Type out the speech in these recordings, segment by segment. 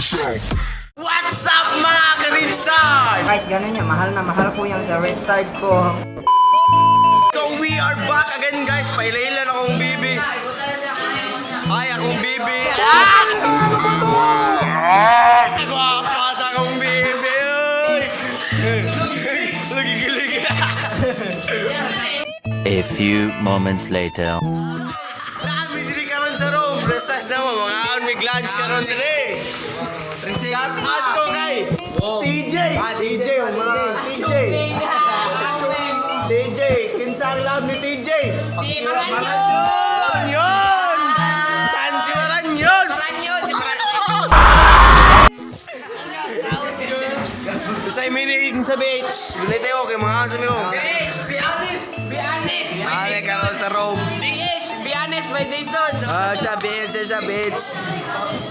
What's up mga karitsan? Kahit gano'n niya, mahal na mahal ko yung sa red side ko. So we are back again guys. Pailailan akong bibi. Ay, akong bibi. Guwapas akong bibi. Lagi-gilig. A few moments later. Nami diri karon sa room. Prestas na mo mga on mig lunch karon diri. Shout out ko kay TJ. TJ, mga TJ. TJ, kinsang love ni TJ. Si Maranyon! Yun! San si Maranyon? Maranyon! Say mini sa beach. Bilay tayo kay mga sa mo. BH, be honest! Be honest! Ale ka sa room. BH, be honest by Jason! Siya beach, siya beach.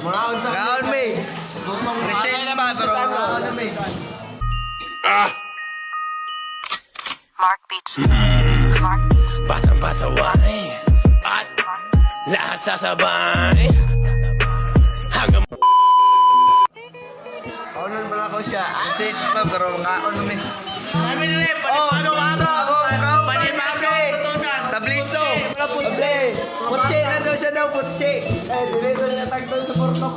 Mga unsa kaon me. Pretend ba pero kaon me. Mark Beats. Mark Beats. Batang pasaway at lahat sasabay hanggang Kaunon pala ko siya. Assist pa pero mga ano me. Sabi nila, Ako, Tablisto. Putse. Putse na daw siya daw, putse. Dili daw siya tagtol sa portok.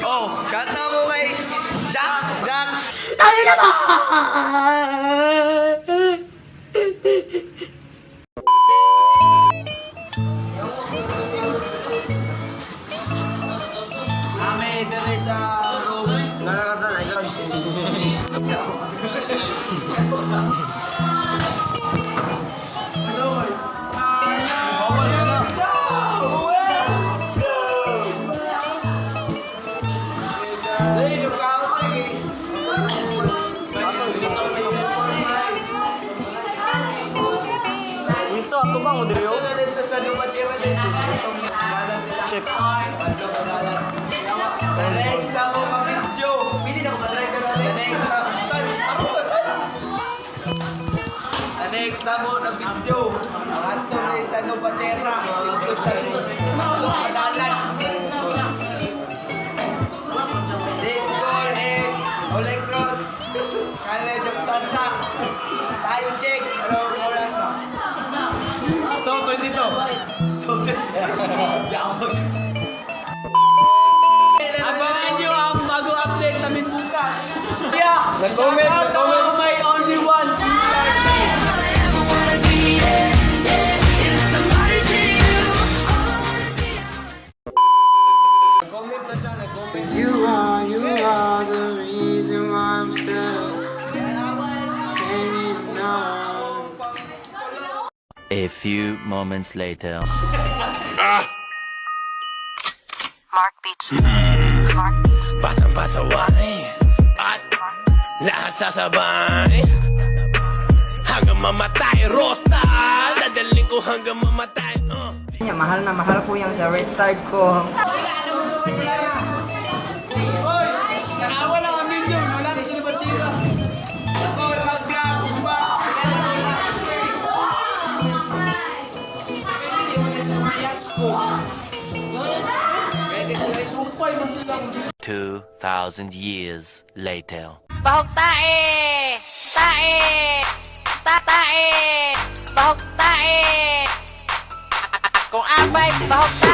Oh, shout out mo kay Jack. Jack. Ay Ame, there is a room. Wiso ato bang mo diri? Ito dito sa Duba Chira dito. Chef. The next na mo ka-video. Pwede na ko ma-drive ka natin. The next na... San? Aro ka, san? The next na mo na video. Ato na sa Duba Chira. Ito sa Matlok Kadalan. This school is Ole Cross College of Santa. Time check. Anong oras na? Ito, 22. Abangan nyo ang bagong update namin bukas! Yeah! Shout out ako may only one! You are the reason why I'm still hanging on. a few moments later. Mark Beats. Mark Beats. Batang pasaway at lahat sasabay hanggang mamatay. Rosta, dadaling ko hanggang mamatay. Niya, mahal na mahal ko yung sa red side ko. Hoy! Nakawa lang ang video! Wala na sila Bachira! Ako, mag-vlog ba? Sumpay man sila! 2,000 years later. Bahog tae! Tae! Tae! Bahog tae! Kung abay, bahog tae!